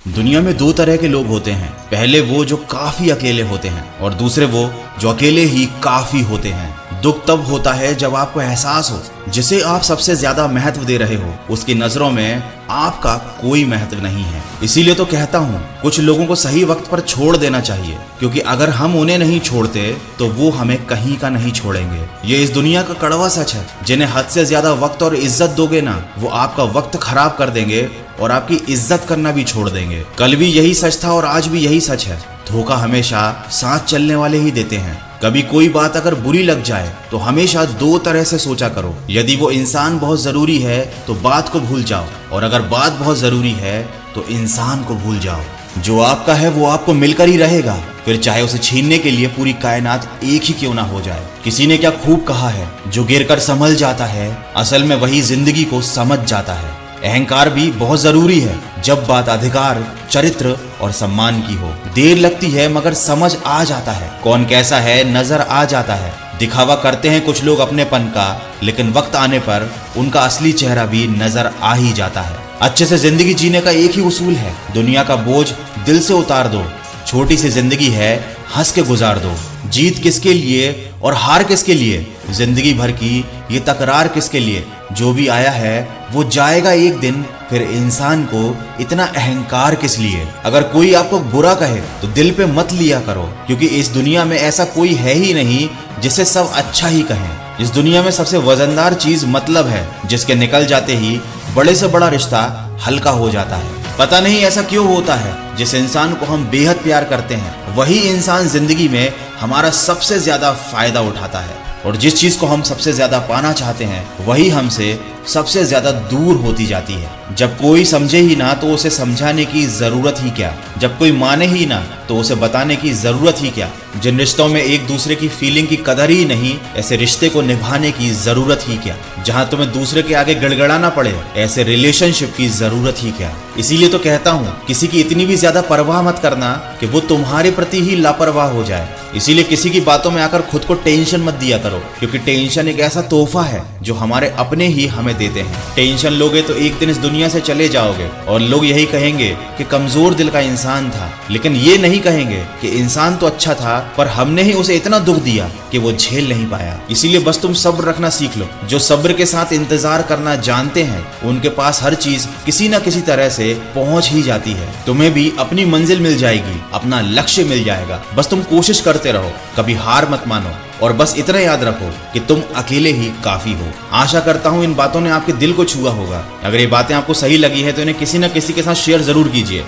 दुनिया में दो तरह के लोग होते हैं। पहले वो जो काफी अकेले होते हैं और दूसरे वो जो अकेले ही काफी होते हैं। दुख तब होता है जब आपको एहसास हो जिसे आप सबसे ज्यादा महत्व दे रहे हो उसकी नजरों में आपका कोई महत्व नहीं है। इसीलिए तो कहता हूँ कुछ लोगों को सही वक्त पर छोड़ देना चाहिए, क्योंकि अगर हम उन्हें नहीं छोड़ते तो वो हमें कहीं का नहीं छोड़ेंगे। ये इस दुनिया का कड़वा सच है। जिन्हें हद से ज्यादा वक्त और इज्जत दोगे ना, वो आपका वक्त खराब कर देंगे और आपकी इज्जत करना भी छोड़ देंगे। कल भी यही सच था और आज भी यही सच है। धोखा हमेशा साथ चलने वाले ही देते हैं। कभी कोई बात अगर बुरी लग जाए तो हमेशा दो तरह से सोचा करो। यदि वो इंसान बहुत जरूरी है तो बात को भूल जाओ, और अगर बात बहुत जरूरी है तो इंसान को भूल जाओ। जो आपका है वो आपको मिलकर ही रहेगा, फिर चाहे उसे छीनने के लिए पूरी कायनात एक ही क्यों ना हो जाए। किसी ने क्या खूब कहा है, जो गिरकर संभल जाता है असल में वही जिंदगी को समझ जाता है। अहंकार भी बहुत जरूरी है जब बात अधिकार, चरित्र और सम्मान की हो। देर लगती है मगर समझ आ जाता है। कौन कैसा है नजर आ जाता है। दिखावा करते हैं कुछ लोग अपनेपन का, लेकिन वक्त आने पर उनका असली चेहरा भी नजर आ ही जाता है। अच्छे से जिंदगी जीने का एक ही उसूल है, दुनिया का बोझ दिल से उतार दो। छोटी सी जिंदगी है, हंस के गुजार दो। जीत किसके लिए और हार किसके लिए, जिंदगी भर की ये तकरार किसके लिए। जो भी आया है वो जाएगा एक दिन, फिर इंसान को इतना अहंकार किस लिए। अगर कोई आपको बुरा कहे तो दिल पे मत लिया करो, क्योंकि इस दुनिया में ऐसा कोई है ही नहीं जिसे सब अच्छा ही कहें। इस दुनिया में सबसे वजनदार चीज मतलब है, जिसके निकल जाते ही बड़े से बड़ा रिश्ता हल्का हो जाता है। पता नहीं ऐसा क्यों होता है, जिस इंसान को हम बेहद प्यार करते हैं वही इंसान जिंदगी में हमारा सबसे ज्यादा फायदा उठाता है, और जिस चीज को हम सबसे ज्यादा पाना चाहते हैं वही हमसे सबसे ज्यादा दूर होती जाती है। जब कोई समझे ही ना तो उसे समझाने की जरूरत ही क्या। जब कोई माने ही ना तो उसे बताने की जरूरत ही क्या। जिन रिश्तों में एक दूसरे की फीलिंग की कदर ही नहीं, ऐसे रिश्ते को निभाने की जरूरत ही क्या। जहां तुम्हें दूसरे के आगे गड़गड़ाना पड़े, ऐसे रिलेशनशिप की जरूरत ही क्या। इसीलिए तो कहता हूँ किसी की इतनी भी ज्यादा परवाह मत करना कि वो तुम्हारे प्रति ही लापरवाह हो जाए। इसीलिए किसी की बातों में आकर खुद को टेंशन मत दिया करो, क्योंकि टेंशन एक ऐसा तोहफा है जो हमारे अपने ही हमें देते हैं। टेंशन लोगे तो एक दिन इस दुनिया से चले जाओगे, और लोग यही कहेंगे कि कमजोर दिल का इंसान था, लेकिन ये नहीं कहेंगे कि इंसान तो अच्छा था पर हमने ही उसे इतना दुख दिया कि वो झेल नहीं पाया। इसीलिए बस तुम सब्र रखना सीख लो। जो सब्र के साथ इंतजार करना जानते हैं उनके पास हर चीज किसी न किसी तरह से पहुंच ही जाती है। तुम्हें भी अपनी मंजिल मिल जाएगी, अपना लक्ष्य मिल जाएगा। बस तुम कोशिश करते रहो, कभी हार मत मानो, और बस इतना याद रखो कि तुम अकेले ही काफी हो। आशा करता हूँ इन बातों ने आपके दिल को छुआ होगा। अगर ये बातें आपको सही लगी है तो इन्हें किसी न किसी के साथ शेयर जरूर कीजिए।